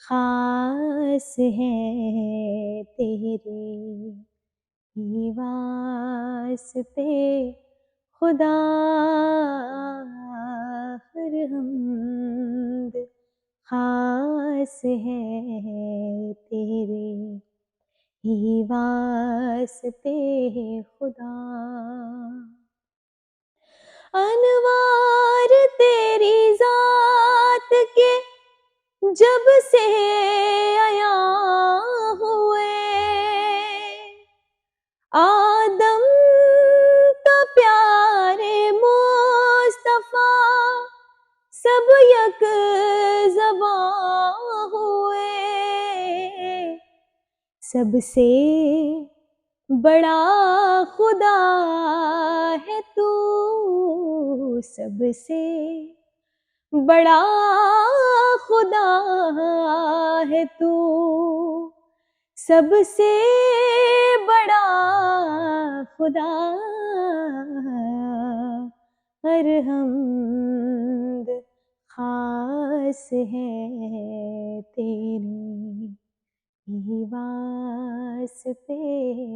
خاص ہے تیرے ہی واسطے خدا، ہر حمد خاص ہے تیرے ہی واسطے خدا۔ انوار تیری ذات کے جب سے عیاں ہوئے، آدم کا پیارے مصطفیٰ سب یک زباں ہوئے، سب سے بڑا خدا ہے تو، سب سے بڑا خدا ہے تو، سب سے بڑا خدا، ہر حمد خاص ہے تیرے ہی واسطے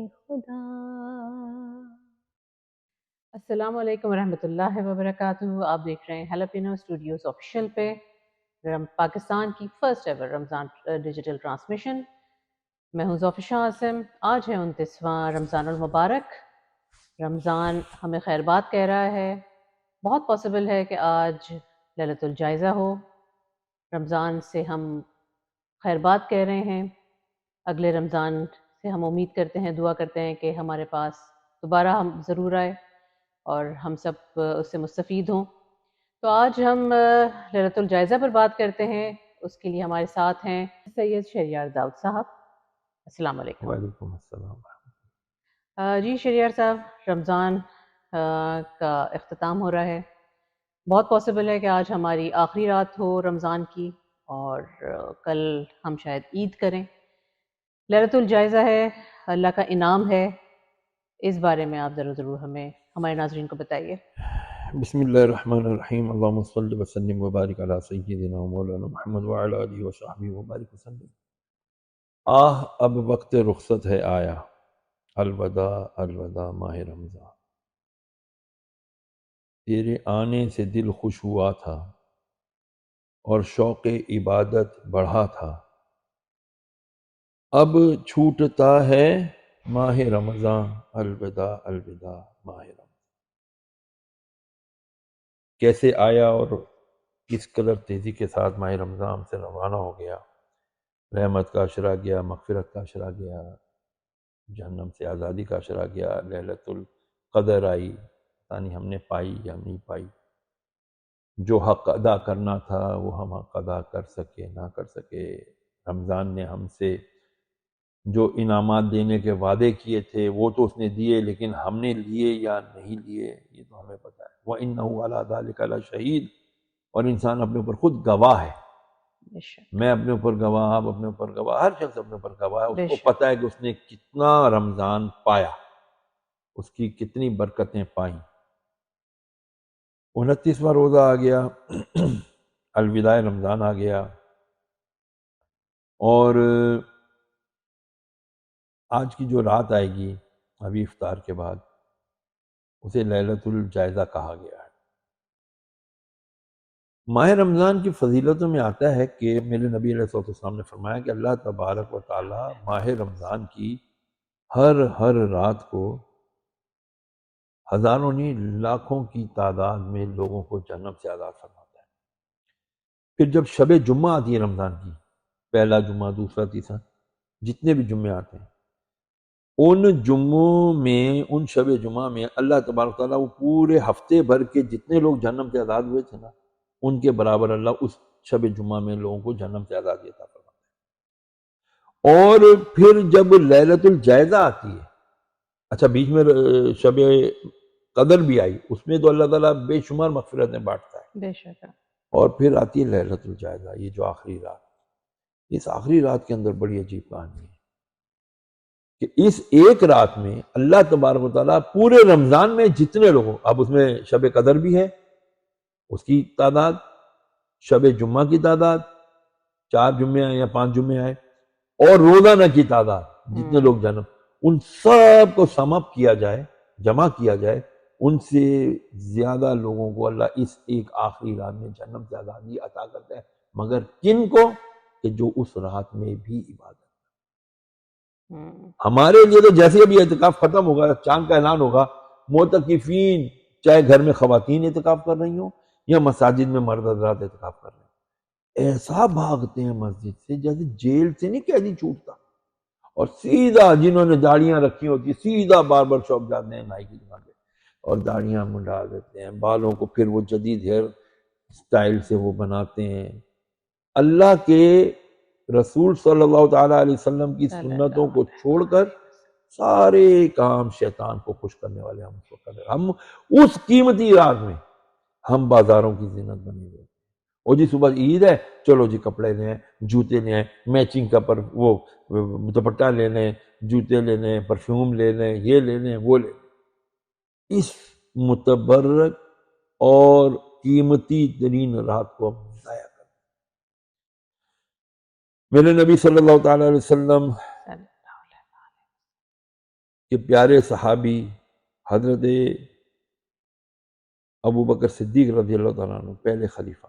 خدا۔ السلام علیکم ورحمۃ اللہ وبرکاتہ۔ آپ دیکھ رہے ہیں ہیلاپینو اسٹوڈیوز آفیشیل پہ پاکستان کی فرسٹ ایور رمضان ڈیجیٹل ٹرانسمیشن۔ میں ہوں ذوفیشہ عاصم۔ آج ہے 29واں رمضان المبارک۔ رمضان ہمیں خیر بات کہہ رہا ہے۔ بہت پاسبل ہے کہ آج لیلۃ الجائزہ ہو۔ رمضان سے ہم خیر بات کہہ رہے ہیں، اگلے رمضان سے ہم امید کرتے ہیں، دعا کرتے ہیں کہ ہمارے پاس دوبارہ ہم ضرور آئے اور ہم سب اس سے مستفید ہوں۔ تو آج ہم لیلۃ الجائزہ پر بات کرتے ہیں۔ اس کے لیے ہمارے ساتھ ہیں سید شہریار داؤد صاحب۔ السلام علیکم۔ وعلیکم السلام۔ جی شہریار صاحب، رمضان کا اختتام ہو رہا ہے۔ بہت پاسبل ہے کہ آج ہماری آخری رات ہو رمضان کی، اور کل ہم شاید عید کریں۔ لیلۃ الجائزہ ہے، اللہ کا انعام ہے، اس بارے میں آپ ضرور ہمیں ہمارے ناظرین کو بتائیے۔ بسم اللہ الرحمن الرحیم، اللہم صلی وسلم وبارک علی سیدنا و مولانا محمد وعلی آلہ وصحبہ وبارک وسلم۔ آہ اب وقت رخصت ہے آیا، الوداع الوداع ماہ رمضان۔ تیرے آنے سے دل خوش ہوا تھا اور شوق عبادت بڑھا تھا، اب چھوٹتا ہے ماہ رمضان، الوداع الوداع ماہ رمضان۔ کیسے آیا اور کس قدر تیزی کے ساتھ ماہ رمضان سے روانہ ہو گیا۔ رحمت کا عشرہ گیا، مغفرت کا عشرہ گیا، جہنم سے آزادی کا عشرہ گیا، لیلۃ القدر آئی، پتہ نہیں ہم نے پائی یا نہیں پائی۔ جو حق ادا کرنا تھا وہ ہم حق ادا کر سکے نہ کر سکے۔ رمضان نے ہم سے جو انعامات دینے کے وعدے کیے تھے وہ تو اس نے دیے، لیکن ہم نے لیے یا نہیں لیے یہ تو ہمیں پتہ ہے۔ وَإِنَّهُ عَلَىٰ ذَلِكَ لَشَهِيدٌ، اور انسان اپنے اوپر خود گواہ ہے۔ بے شک، میں اپنے اوپر گواہ، آپ اپنے اوپر گواہ، ہر شخص اپنے اوپر گواہ ہے۔ بے اس کو شک۔ پتہ ہے کہ اس نے کتنا رمضان پایا، اس کی کتنی برکتیں پائیں۔ 29واں روزہ آ گیا، الوداع رمضان آ گیا، اور آج کی جو رات آئے گی ابھی افطار کے بعد، اسے لیلۃ الجائزہ کہا گیا ہے۔ ماہ رمضان کی فضیلتوں میں آتا ہے کہ میرے نبی علیہ السلام نے فرمایا کہ اللہ تبارک و تعالی ماہ رمضان کی ہر رات کو ہزاروں نہیں لاکھوں کی تعداد میں لوگوں کو جہنم سے آزاد فرماتا ہے۔ پھر جب شب جمعہ آتی ہے رمضان کی، پہلا جمعہ، دوسرا، تیسرا، جتنے بھی جمعے آتے ہیں، ان جمعوں میں، ان شب جمعہ میں اللہ تبارک و تعالیٰ وہ پورے ہفتے بھر کے جتنے لوگ جہنم سے آزاد ہوئے تھے نا، ان کے برابر اللہ اس شب جمعہ میں لوگوں کو جہنم سے آزادی عطا فرماتا ہے۔ اور پھر جب لیلۃ الجائزہ آتی ہے، اچھا بیچ میں شب قدر بھی آئی، اس میں تو اللہ تعالیٰ بے شمار مغفرتیں بانٹتا ہے۔ بے شک۔ اور پھر آتی ہے لیلۃ الجائزہ، یہ جو آخری رات، اس آخری رات کے اندر بڑی عجیب کہانی ہے کہ اس ایک رات میں اللہ تبارک و تعالیٰ پورے رمضان میں جتنے لوگوں، اب اس میں شب قدر بھی ہے، اس کی تعداد، شب جمعہ کی تعداد، 4 جمعے آئے یا 5 جمعے آئے، اور روزانہ کی تعداد جتنے لوگ جنم، ان سب کو سم اپ کیا جائے، جمع کیا جائے، ان سے زیادہ لوگوں کو اللہ اس ایک آخری رات میں جہنم سے آزادی عطا کرتا ہے، مگر کن کو؟ کہ جو اس رات میں بھی عبادت۔ ہمارے لیے تو جیسے ابھی اعتکاف ختم ہوگا، چاند کا اعلان ہوگا، معتکفین چاہے گھر میں خواتین اعتکاف کر رہی ہوں یا مساجد میں مرد حضرات اعتکاف کر رہے ہیں، ایسا بھاگتے ہیں مسجد سے جیسے جیل سے نہیں قیدی چھوٹتا، اور سیدھا جنہوں نے داڑیاں رکھی ہوتی سیدھا باربر شاپ جاتے ہیں، نائی کی دکان پہ، اور داڑیاں منڈا دیتے ہیں، بالوں کو پھر وہ جدید ہیئر سٹائل سے وہ بناتے ہیں۔ اللہ کے رسول صلی اللہ تعالیٰ علیہ وسلم کی سنتوں کو چھوڑ کر سارے کام شیطان کو خوش کرنے والے ہم کو کر رہے ہیں۔ ہم اس قیمتی رات میں ہم بازاروں کی زینت بنے ہوئے، اور جی صبح عید ہے، چلو جی کپڑے لیں، جوتے لیں، میچنگ کا پر وہ دوپٹہ لے لیں، جوتے لے لیں، پرفیوم لے لیں، یہ لے لیں، وہ لے لیں۔ اس متبرک اور قیمتی ترین رات کو ہم ضائع کر دیں۔ میرے نبی صلی اللہ تعالیٰ علیہ وسلم کے پیارے صحابی حضرت ابو بکر صدیق رضی اللہ تعالیٰ عنہ، پہلے خلیفہ،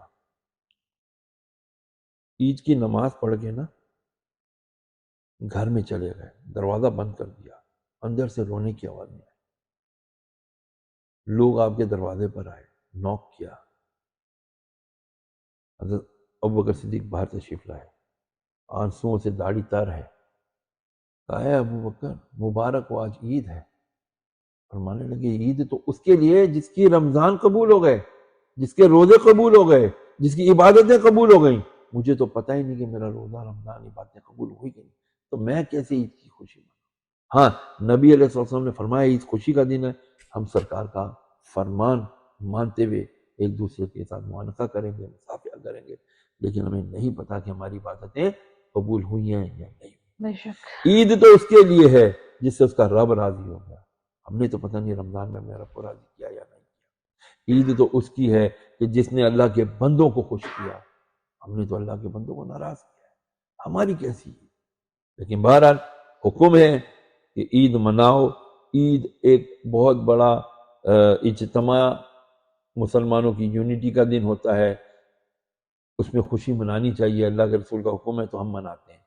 عید کی نماز پڑھ کے نا گھر میں چلے گئے، دروازہ بند کر دیا، اندر سے رونے کی آواز نہیں آئی، لوگ آپ کے دروازے پر آئے، نوک کیا، حضرت ابو بکر صدیق باہر تشریف لائے، آنسوؤں سے داڑھی تر ہے، کہا ہے ابو بکر مبارک ہو، آج عید ہے۔ فرمانے لگے عید تو اس کے لیے جس کی رمضان قبول ہو گئے، جس کے روزے قبول ہو گئے، جس کی عبادتیں قبول ہو گئیں، مجھے تو پتہ ہی نہیں کہ میرا روزہ رمضان عبادتیں قبول ہوئی کہ نہیں، تو میں کیسے عید کی خوشی مناؤں؟ ہاں، نبی علیہ الصلوۃ والسلام نے فرمایا عید خوشی کا دن ہے، ہم سرکار کا فرمان مانتے ہوئے ایک دوسرے کے ساتھ معانقہ کریں گے، مصافحہ کریں گے، لیکن ہمیں نہیں پتا کہ ہماری عبادتیں قبول ہوئی ہیں یا نہیں۔ بے شک عید تو اس کے لیے ہے جس سے اس کا رب راضی ہو گیا، ہم نے تو پتہ نہیں رمضان میں میرا کو راضی کیا یا نہیں کیا۔ عید تو اس کی ہے کہ جس نے اللہ کے بندوں کو خوش کیا، ہم نے تو اللہ کے بندوں کو ناراض کیا ہے، ہماری کیسی عید؟ لیکن بہرحال حکم ہے کہ عید مناؤ۔ عید ایک بہت بڑا اجتماع، مسلمانوں کی یونٹی کا دن ہوتا ہے، اس میں خوشی منانی چاہیے، اللہ کے رسول کا حکم ہے تو ہم مناتے ہیں۔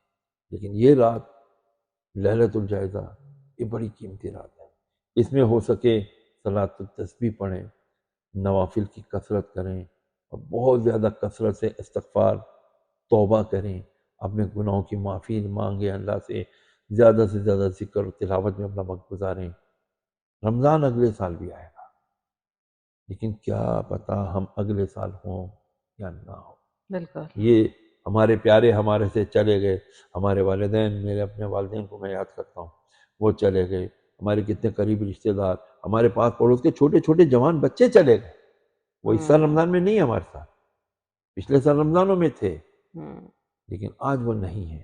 لیکن یہ رات لیلۃ الجائزہ یہ بڑی قیمتی رات ہے، اس میں ہو سکے صلاۃ التسبیح پڑھیں، نوافل کی کثرت کریں، اور بہت زیادہ کثرت سے استغفار توبہ کریں، اپنے گناہوں کی معافی مانگیں، اللہ سے زیادہ ذکر و تلاوت میں اپنا وقت گزاریں۔ رمضان اگلے سال بھی آئے گا، لیکن کیا پتہ ہم اگلے سال ہوں یا نہ ہوں۔ بالکل یہ ہمارے پیارے ہمارے سے چلے گئے، ہمارے والدین، میرے اپنے والدین کو میں یاد کرتا ہوں، وہ چلے گئے، ہمارے کتنے قریبی رشتہ دار، ہمارے پاس پڑوس کے چھوٹے چھوٹے جوان بچے چلے گئے، وہ اس سال رمضان میں نہیں ہمارے ساتھ، پچھلے سال رمضانوں میں تھے، لیکن آج وہ نہیں ہے۔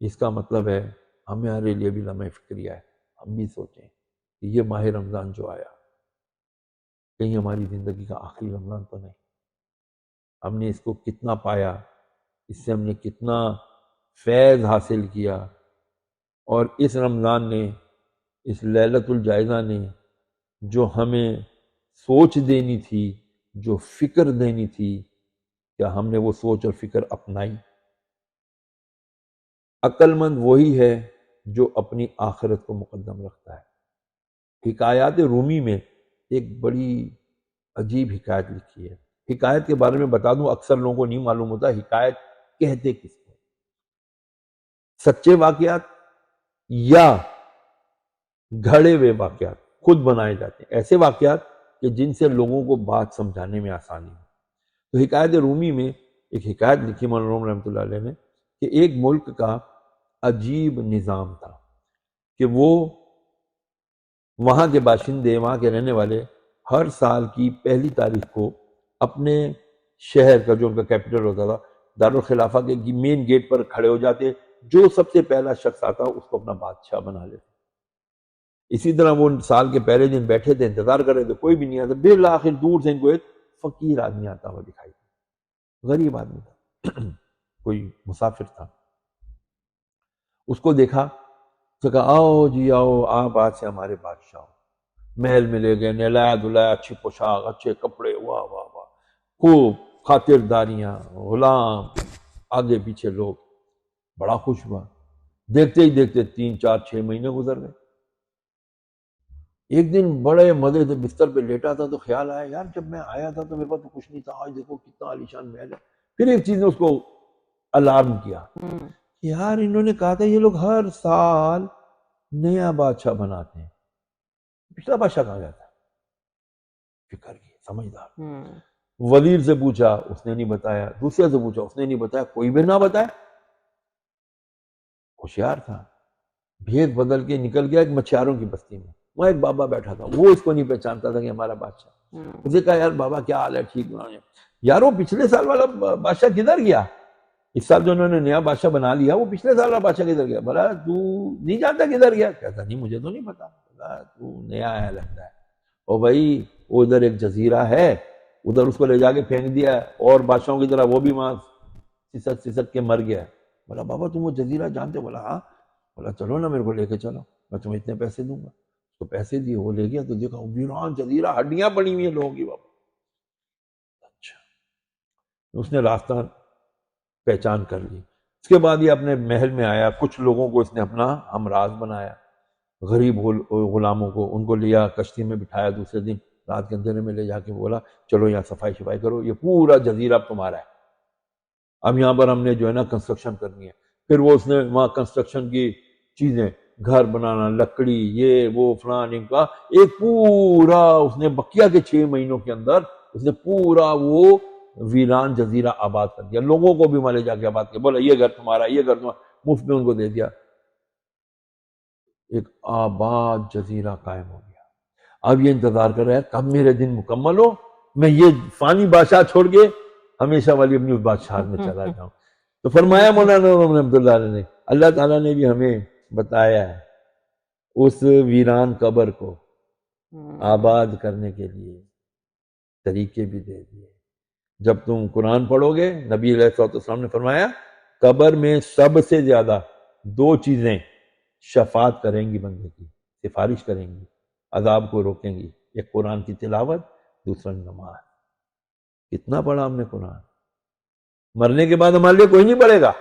اس کا مطلب ہے ہمارے لیے بھی لمحہ فکریہ ہے، ہم بھی سوچیں کہ یہ ماہ رمضان جو آیا کہیں ہماری زندگی کا آخری رمضان تو نہیں، ہم نے اس کو کتنا پایا، اس سے ہم نے کتنا فیض حاصل کیا، اور اس رمضان نے، اس لیلۃ الجائزہ نے جو ہمیں سوچ دینی تھی، جو فکر دینی تھی، کیا ہم نے وہ سوچ اور فکر اپنائی؟ عقل مند وہی ہے جو اپنی آخرت کو مقدم رکھتا ہے۔ حکایات رومی میں ایک بڑی عجیب حکایت لکھی ہے، حکایت کے بارے میں بتا دوں، اکثر لوگوں کو نہیں معلوم ہوتا حکایت کہتے کس کو، سچے واقعات یا گھڑے ہوئے واقعات، خود بنائے جاتے ہیں ایسے واقعات کہ جن سے لوگوں کو بات سمجھانے میں آسانی ہو۔ تو حکایت رومی میں ایک حکایت لکھی مولانا روم رحمۃ اللہ علیہ نے کہ ایک ملک کا عجیب نظام تھا کہ وہ وہاں کے باشندے، وہاں کے رہنے والے ہر سال کی پہلی تاریخ کو اپنے شہر کا جو ان کا کیپٹل ہوتا تھا دارالخلافہ کے مین گیٹ پر کھڑے ہو جاتے، جو سب سے پہلا شخص آتا اس کو اپنا بادشاہ بنا لیتے۔ اسی طرح وہ سال کے پہلے دن بیٹھے تھے، انتظار کر رہے تھے، کوئی بھی نہیں آتا، بالآخر دور سے ان کو ایک فقیر آدمی آتا ہوا دکھائی دیا، غریب آدمی تھا، کوئی مسافر تھا، اس کو دیکھا تو کہا آؤ جی آؤ، آپ آج سے ہمارے بادشاہ ہو۔ محل میں لے گئے، نہلایا دھلایا، اچھی پوشاک، اچھے کپڑے، واہ واہ واہ، خوب خاطرداریاں، غلام، آگے پیچھے لوگ، بڑا خوش ہوا۔ دیکھتے ہی دیکھتے 3 4 6 مہینے گزر گئے۔ ایک دن بڑے مزے سے بستر پہ لیٹا تھا تو خیال آیا یار جب میں آیا تھا تو میرے پاس تو کچھ نہیں تھا، آج دیکھو کتنا عالیشان محل ہے۔ پھر ایک چیز نے اس کو الارم کیا، یار انہوں نے کہا تھا یہ لوگ ہر سال نیا بادشاہ بناتے ہیں، پچھلا بادشاہ کہاں گیا تھا؟ فکر کی، سمجھدار۔ وزیر سے پوچھا، اس نے نہیں بتایا، دوسرے سے پوچھا، اس نے نہیں بتایا، کوئی بھی نہ بتایا۔ ہوشیار تھا، بھید بدل کے نکل گیا ایک مچھیاروں کی بستی میں، وہاں ایک بابا بیٹھا تھا، وہ اس کو نہیں پہچانتا تھا کہ ہمارا بادشاہ۔ اسے کہا یار بابا کیا حال ہے، ٹھیک نہ؟ یار وہ پچھلے سال والا بادشاہ کدھر گیا؟ اس سال جو انہوں نے نیا بادشاہ بنا لیا وہ پچھلے سال والا بادشاہ کدھر گیا؟ بولا تو نہیں جانتا کدھر گیا؟ کہتا نہیں مجھے تو نہیں پتا۔ بولا تو نیا ہے لگتا ہے، او بھائی وہ ادھر ایک جزیرہ ہے، ادھر اس کو لے جا کے پھینک دیا ہے، اور بادشاہوں کی طرح وہ بھی وہاں سسک کے مر گیا ہے۔ بولا بابا تم وہ جزیرہ جانتے؟ بولا ہاں۔ بولا چلو نا میرے کو لے کے چلو، میں تمہیں اتنے پیسے دوں گا۔ اس کو پیسے دیے، وہ لے گیا تو دیکھا ویران جزیرہ، ہڈیاں پڑی ہوئی ہیں لوگوں کی۔ بابا اچھا، اس نے راستہ پہچان کر لی۔ اس کے بعد یہ اپنے محل میں آیا، کچھ لوگوں کو اس نے اپنا ہمراز بنایا، غریب غلاموں کو، ان کو لیا کشتی میں بٹھایا، دوسرے دن رات کے اندھیرے میں لے جا کے بولا چلو یہاں صفائی شفائی کرو، یہ پورا جزیرہ اب تمہارا ہے، اب یہاں پر ہم نے جو ہے نا کنسٹرکشن کرنی ہے۔ پھر وہ اس نے وہاں کنسٹرکشن کی چیزیں، گھر بنانا، لکڑی، یہ وہ فلان، ان کا ایک پورا اس نے بقیہ کے 6 مہینوں کے اندر اس نے پورا وہ ویران جزیرہ آباد کر دیا، لوگوں کو بھی وہاں لے جا کے آباد کیا، بولا یہ گھر تمہارا، یہ گھر تمہارا، مفت میں ان کو دے دیا۔ ایک آباد جزیرہ قائم ہو گیا۔ اب یہ انتظار کر رہا ہے کب میرے دن مکمل ہو، میں یہ فانی بادشاہ چھوڑ کے ہمیشہ والی اپنی اس بادشاہت میں چلا جاؤں۔ تو فرمایا مولانا رحمۃ اللہ علیہ نے، اللہ تعالیٰ نے بھی ہمیں بتایا ہے اس ویران قبر کو آباد کرنے کے لیے طریقے بھی دے دیے۔ جب تم قرآن پڑھو گے، نبی علیہ السلام نے فرمایا قبر میں سب سے زیادہ 2 چیزیں شفاعت کریں گی، بندے کی سفارش کریں گی، عذاب کو روکیں گی، ایک قرآن کی تلاوت، دوسرا نماز۔ کتنا پڑھا ہم نے قرآن؟ مرنے کے بعد ہمارے لیے کوئی نہیں پڑھے گا،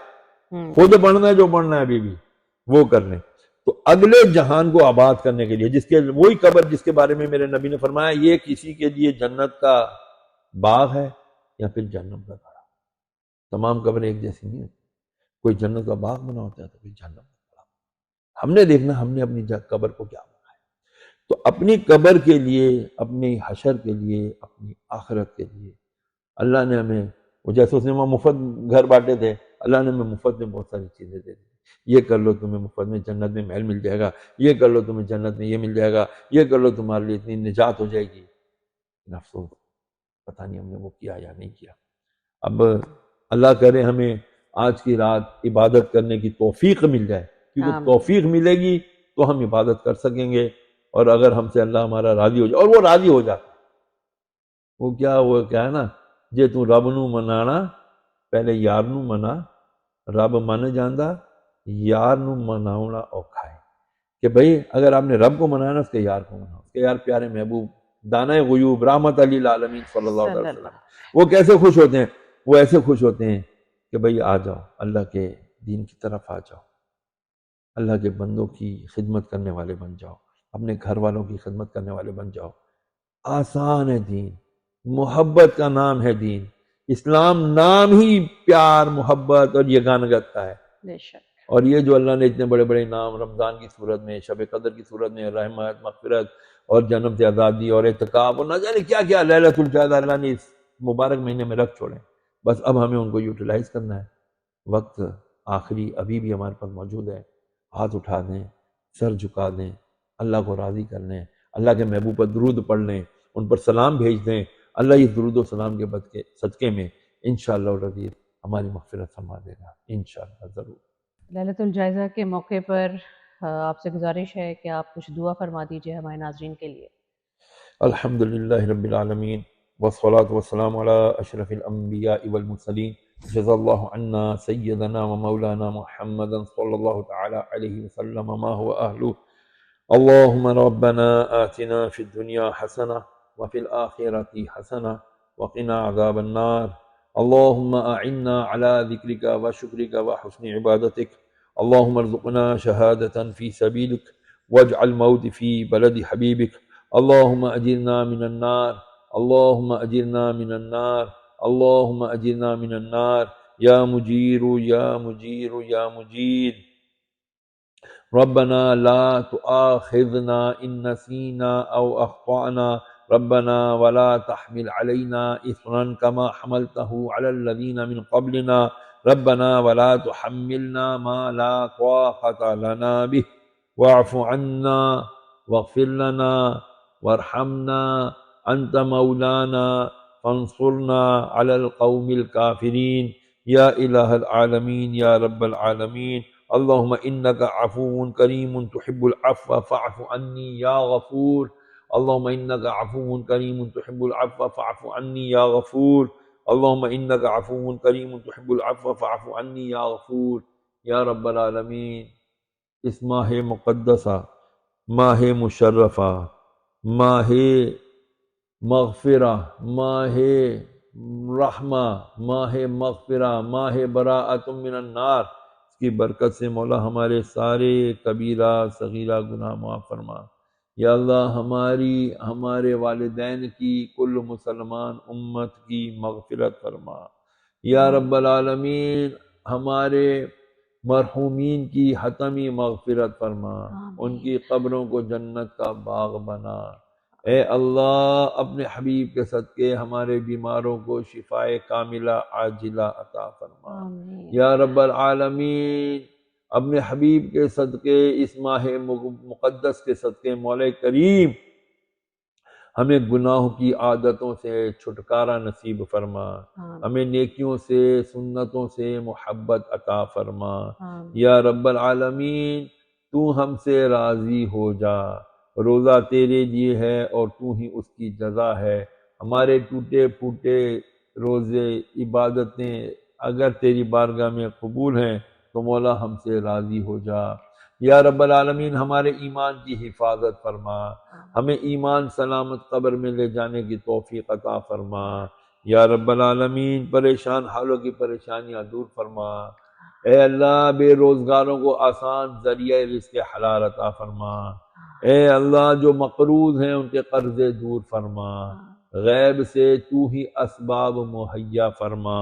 خود پڑھنا ہے جو پڑھنا ہے ابھی بھی وہ کر لیں۔ تو اگلے جہان کو آباد کرنے کے لیے جس کے وہی قبر جس کے بارے میں میرے نبی نے فرمایا یہ کسی کے لیے جنت کا باغ ہے یا پھر جہنم کا گڑھا۔ تمام قبریں ایک جیسی نہیں ہوتی، کوئی جنت کا باغ بنا ہوتا ہے تو کوئی جہنم کا گڑھا۔ ہم نے دیکھنا ہم نے اپنی قبر کو کیا بنایا۔ تو اپنی قبر کے لیے، اپنی حشر کے لیے، اپنی آخرت کے لیے اللہ نے ہمیں، وہ جیسے اس نے وہاں مفت گھر بانٹے تھے، اللہ نے ہمیں مفت میں بہت ساری چیزیں دے دی۔ یہ کر لو تمہیں مفت میں جنت میں محل مل جائے گا، یہ کر لو تمہیں جنت میں یہ مل جائے گا، یہ کر لو تمہارے لیے اتنی نجات ہو جائے گی۔ افسوس پتہ نہیں ہم نے وہ کیا یا نہیں کیا۔ اب اللہ کرے ہمیں آج کی رات عبادت کرنے کی توفیق مل جائے، کیونکہ توفیق ملے گی تو ہم عبادت کر سکیں گے، اور اگر ہم سے اللہ ہمارا راضی ہو جائے، اور وہ راضی ہو جاتا ہے، وہ کیا ہے نا، جے تو رب نو منانا پہلے یار نو منا، رب من جاندہ یار نو مناؤنا اوکھا ہے۔ کہ بھئی اگر آپ نے رب کو منانا اس کے یار کو مناؤ، اس کے یار پیارے محبوب دانۂ غیوب رحمت للعالمین صلی اللہ علیہ وسلم، وہ کیسے خوش ہوتے ہیں؟ وہ ایسے خوش ہوتے ہیں کہ بھئی آ جاؤ اللہ کے دین کی طرف آ جاؤ، اللہ کے بندوں کی خدمت کرنے والے بن جاؤ، اپنے گھر والوں کی خدمت کرنے والے بن جاؤ۔ آسان ہے دین، محبت کا نام ہے دین، اسلام نام ہی پیار، محبت اور یگانگت کا ہے۔ بے شک۔ اور یہ جو اللہ نے اتنے بڑے بڑے نام رمضان کی صورت میں، شب قدر کی صورت میں، رحمت، مغفرت اور جنم سے آزادی اور اعتکاف اور نہ جانے کیا کیا لیلۃ القدر اللہ نے اس مبارک مہینے میں رکھ چھوڑے، بس اب ہمیں ان کو یوٹیلائز کرنا ہے۔ وقت آخری ابھی بھی ہمارے پاس موجود ہے، ہاتھ اٹھا دیں، سر جھکا دیں، اللہ کو راضی کر لیں، اللہ کے محبوب پر درود پڑھ لیں، ان پر سلام بھیج دیں۔ اللہ یہ درود و سلام کے صدقے میں انشاءاللہ العزیز ہماری مغفرت فرما دے گا، انشاءاللہ ضرور۔ ليلۃ الجائزہ کے موقع پر آپ سے گزارش ہے کہ آپ کچھ دعا فرما دیجئے ہمارے ناظرین کے لیے۔ الحمدللہ رب العالمین والصلاة والسلام علی اشرف الانبیاء والمرسلین جزا اللہ عنا سیدنا و مولانا محمدا صلی اللہ تعالی علیہ وسلم ما هو اہلہ. اللہم ربنا آتنا فی الدنیا حسنہ وفی الآخرۃ حسنہ وقنا عذاب النار. اللہم اعنا علی ذکرک و شکرک و حسن عبادتک. اللہم ارزقنا شہادۃ فی سبیلک واجعل موت فی بلد حبیبک. اللہم اجرنا من النار. اللہم اجرنا من النار. اللہم اجرنا من النار. یا مجیر یا مجیر یا مجیر. ربنا لا تؤاخذنا ان نسینا او اخطأنا. ربنا ولا تحمل علينا إصرا كما حملته على الذين من قبلنا. ربنا ولا تحملنا ما لا طاقة لنا به واعف عنا واغفر لنا وارحمنا أنت مولانا فانصرنا على القوم الكافرين. يا إله العالمين يا رب العالمين. اللهم إنك عفو كريم تحب العفو فاعف عني يا غفور. اللهم إنك عفو كريم تحب العفو فاعف عني يا غفور. اللهم إنك عفو كريم تحب العفو فاعف عني يا غفور. یا رب العالمین، اس ماہ مقدسہ، ماہ مشرفہ، ماہ مغفرہ، ماہ رحمہ، ماہ مغفرہ، ماہ براءۃ من النار، اس کی برکت سے مولا ہمارے سارے کبیرہ صغیرہ گناہ معاف فرما. یا اللہ ہمارے والدین کی، کل مسلمان امت کی مغفرت فرما. یا رب العالمین، ہمارے مرحومین کی حتمی مغفرت فرما، ان کی قبروں کو جنت کا باغ بنا. اے اللہ، اپنے حبیب کے صدقے ہمارے بیماروں کو شفاء کاملہ عاجلہ عطا فرما. یا رب العالمین، اپنے حبیب کے صدقے، اس ماہ مقدس کے صدقے مولا کریم ہمیں گناہوں کی عادتوں سے چھٹکارا نصیب فرما. ہمیں نیکیوں سے، سنتوں سے محبت عطا فرما. یا رب العالمین، تو ہم سے راضی ہو جا. روزہ تیرے لیے ہے اور تو ہی اس کی جزا ہے. ہمارے ٹوٹے پھوٹے روزے، عبادتیں اگر تیری بارگاہ میں قبول ہیں تو مولا ہم سے راضی ہو جا. یا رب العالمین، ہمارے ایمان کی حفاظت فرما. ہمیں ایمان سلامت قبر میں لے جانے کی توفیق عطا فرما. یا رب العالمین، پریشان حالوں کی پریشانیاں دور فرما. اے اللہ، بے روزگاروں کو آسان ذریعہ رزق حلال عطا فرما. اے اللہ، جو مقروض ہیں ان کے قرضے دور فرما. غیب سے تو ہی اسباب مہیا فرما.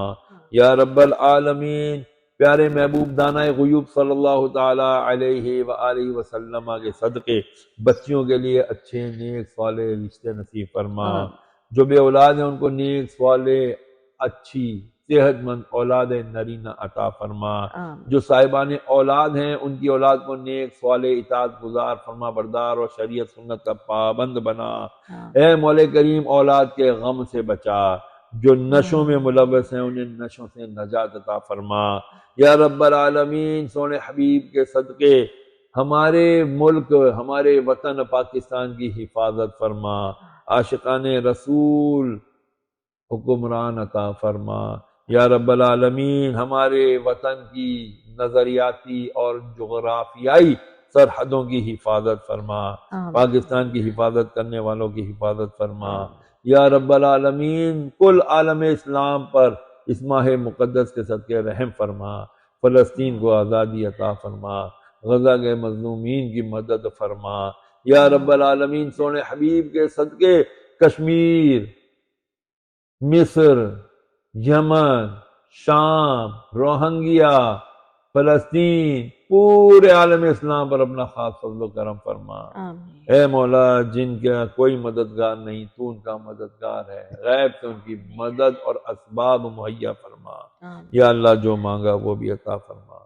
یا رب العالمین، پیارے محبوب دانہ غیوب صلی اللہ تعالی علیہ وآلہ وسلم کے صدقے بچیوں کے لیے اچھے نیک صالح رشتے نصیب فرما. جو بے اولاد ہیں ان کو نیک صالح اچھی صحت مند اولاد نرینہ عطا فرما. جو صاحبان اولاد ہیں ان کی اولاد کو نیک صالح اطاعت گزار فرما بردار اور شریعت سنت کا پابند بنا. اے مولا کریم، اولاد کے غم سے بچا. جو نشوں میں ملوث ہیں انہیں نشوں سے نجات عطا فرما. یا رب العالمین، سونے حبیب کے صدقے ہمارے ملک، ہمارے وطن پاکستان کی حفاظت فرما. عاشقان رسول حکمران عطا فرما. یا رب العالمین، ہمارے وطن کی نظریاتی اور جغرافیائی سرحدوں کی حفاظت فرما. پاکستان کی حفاظت کرنے والوں کی حفاظت فرما. یا رب العالمین، کل عالم اسلام پر اس ماہ مقدس کے صدقے رحم فرما. فلسطین کو آزادی عطا فرما. غزہ کے مظلومین کی مدد فرما. یا رب العالمین، سونے حبیب کے صدقے کشمیر، مصر، یمن، شام، روہنگیا، فلسطین، پورے عالم اسلام پر اپنا خاص فضل و کرم فرما. اے مولا، جن کا کوئی مددگار نہیں تو ان کا مددگار ہے. غیب سے ان کی مدد اور اسباب مہیا فرما. یا اللہ، جو مانگا وہ بھی عطا فرما،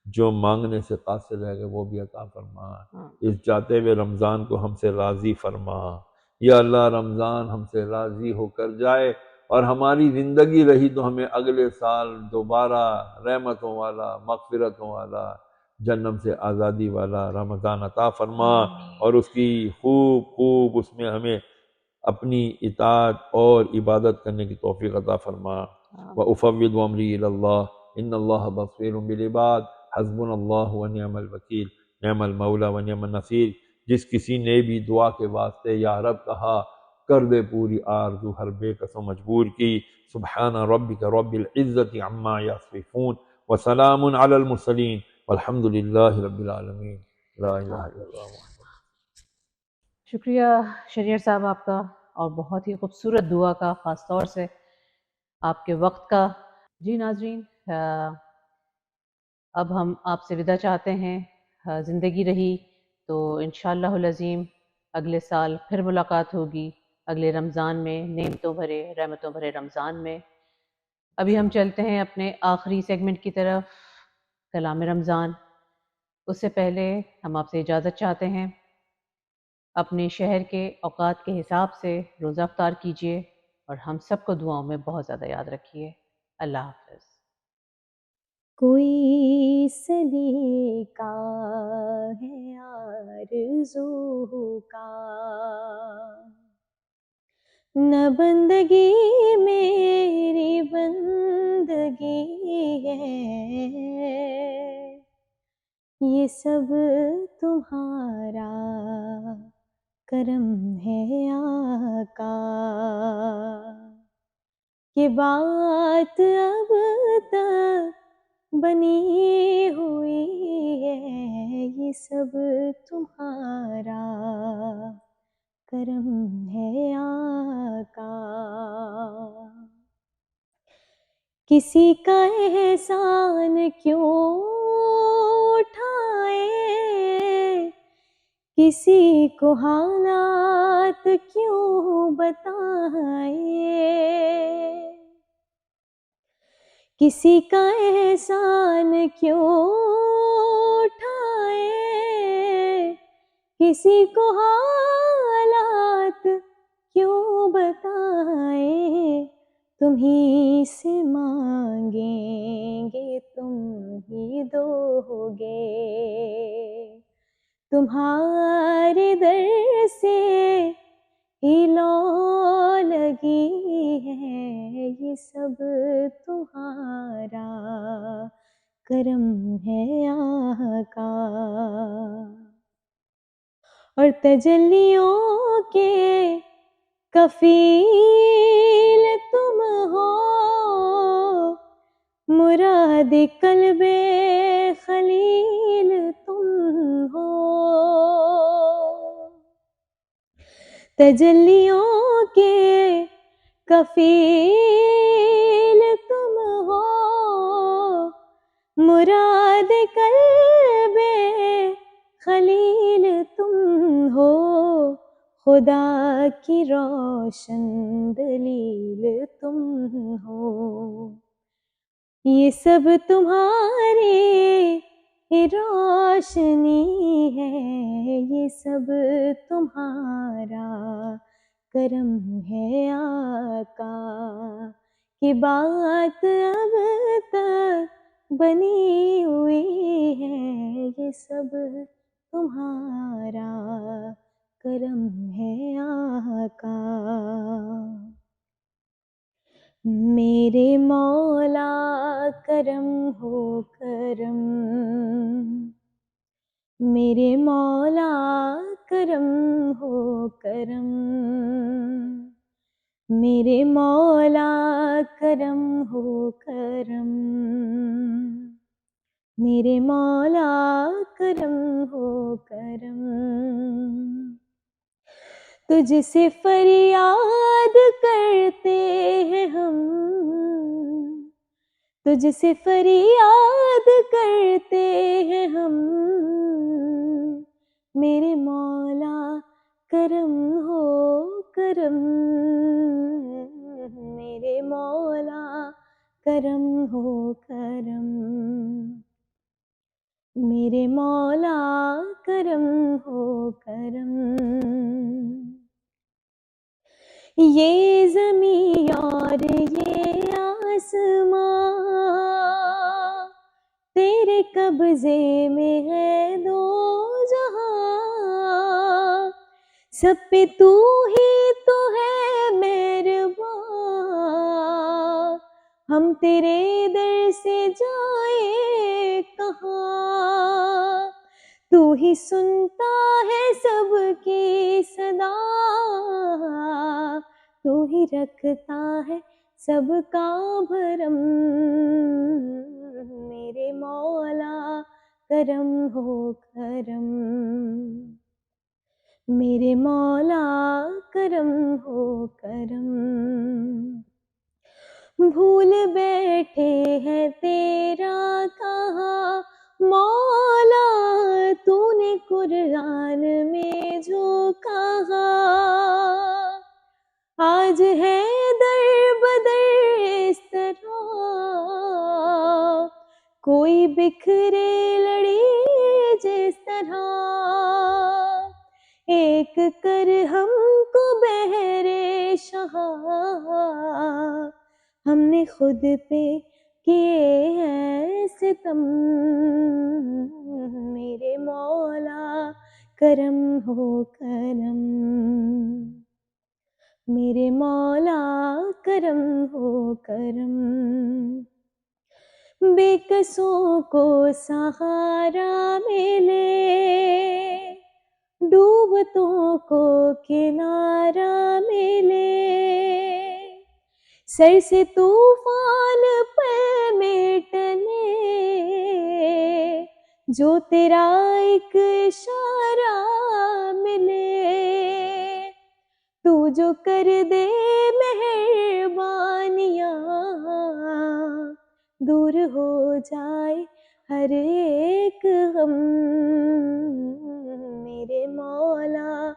جو مانگنے سے قاصر رہ گئے وہ بھی عطا فرما. اس جاتے ہوئے رمضان کو ہم سے راضی فرما. یا اللہ، رمضان ہم سے راضی ہو کر جائے اور ہماری زندگی رہی تو ہمیں اگلے سال دوبارہ رحمتوں والا، مغفرتوں والا، جنم سے آزادی والا رمضان عطا فرما. اور اس کی خوب اس میں ہمیں اپنی اطاعت اور عبادت کرنے کی توفیق عطا فرما. وأفوض أمري إلى الله إن الله بصير بالعباد حسبنا الله ونعم الوکیل نعم المولا ونعم النصیر۔ جس کسی نے بھی دعا کے واسطے یا رب کہا کر دے پوری آرزو ہر بے کس و مجبور کی۔ سبحان ربک رب العزت عما یصفون وسلام علی المرسلین والحمد للہ رب العالمین۔ لا الہ الا اللہ۔ شکریہ شریعر صاحب آپ کا، اور بہت ہی خوبصورت دعا کا، خاص طور سے آپ کے وقت کا۔ جی ناظرین، اب ہم آپ سے وداع چاہتے ہیں۔ زندگی رہی تو انشاءاللہ العظیم اگلے سال پھر ملاقات ہوگی، اگلے رمضان میں، نعمتوں بھرے رحمتوں بھرے رمضان میں۔ ابھی ہم چلتے ہیں اپنے آخری سیگمنٹ کی طرف، کلام رمضان۔ اس سے پہلے ہم آپ سے اجازت چاہتے ہیں، اپنے شہر کے اوقات کے حساب سے روزہ افطار کیجیے، اور ہم سب کو دعاؤں میں بہت زیادہ یاد رکھیے۔ اللہ حافظ۔ کوئی سلیقہ ہے آرزو کا، نہ بندگی میری بندگی ہے، یہ سب تمہارا کرم ہے آقا، کہ بات اب تک بنی ہوئی ہے، یہ سب تمہارا کرم ہے آقا۔ کسی کا احسان کیوں اٹھائے، کسی کو حالات کیوں بتائے، کسی کا احسان کیوں اٹھائے، کسی کو حالات کیوں بتائے، تمہیں سے مانگیں گے تم ہی دو گے، تمہارے در سے ہی لو لگی ہے، یہ سب تمہارا کرم ہے آقا۔ اور تجلیوں کے کفیل تم ہو، مراد قلب خلیل تم ہو، تجلیوں کے کفیل تم ہو، مراد قلب خلیل تم ہو، خدا کی روشن دلیل تم ہو، یہ سب تمہاری روشنی ہے، یہ سب تمہارا کرم ہے آقا، کہ بات اب تک بنی ہوئی ہے، یہ سب تمہارا کرم ہے آقا۔ میرے مولا کرم ہو کرم، میرے مولا کرم ہو کرم، میرے مولا کرم ہو کرم، میرے مولا کرم ہو کرم، تجھ سے فریاد کرتے ہیں ہم، تجھ سے فریاد کرتے ہیں ہم، میرے مولا کرم ہو کرم، میرے مولا کرم ہو کرم، میرے مولا کرم ہو کرم۔ یہ زمین اور یہ آسمان تیرے قبضے میں ہے دو جہاں، سب پہ تو ہی تو ہے مہربان، ہم تیرے در سے جائیں کہاں، تو ہی سنتا ہے سب کی صدا، تو ہی رکھتا ہے سب کا بھرم، میرے مولا کرم ہو کرم، میرے مولا کرم ہو کرم، بھول بیٹھے ہیں تیرا کہا مولا، تو نے قرآن میں جو کہا، آج ہے در بدر اس طرح، کوئی بکھرے لڑی جس طرح، ایک کر ہم کو بہرے شاہ، ہم نے خود پہ کیے ہیں ستم، میرے مولا کرم ہو کرم، میرے مولا کرم ہو کرم، بے کسوں کو سہارا ملے، ڈوبتوں کو کنارہ ملے، سر سے طوفان پر مٹنے، جو تیرا ایک اشارہ ملے، تو جو کر دے مہربانیاں، دور ہو جائے ہر ایک غم، میرے مولا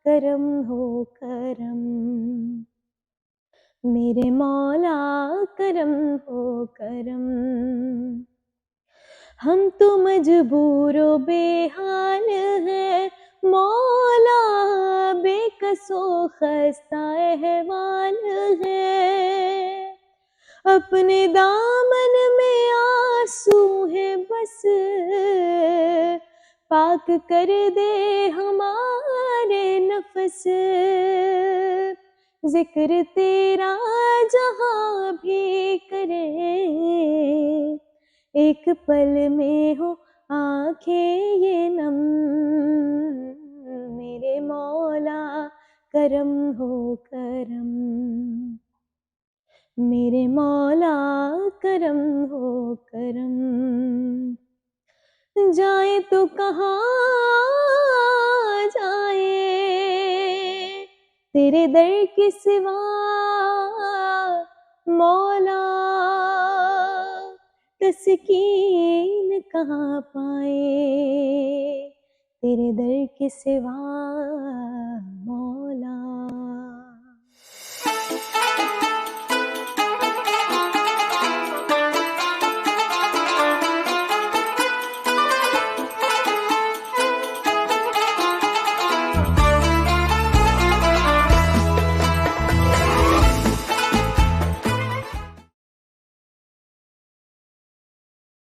کرم ہو کرم، میرے مولا کرم ہو کرم، ہم تو مجبور و بے حال ہیں مولا، بے کس و خستہ احوال ہیں، اپنے دامن میں آنسو ہے بس، پاک کر دے ہمارے نفس، ذکر تیرا جہاں بھی کرے، ایک پل میں ہو آنکھیں یہ نم، میرے مولا کرم ہو کرم، میرے مولا کرم ہو کرم، جائیں تو کہاں جائیں تیرے در کے سوا مولا، تسکین کہاں پائیں تیرے در کے سوا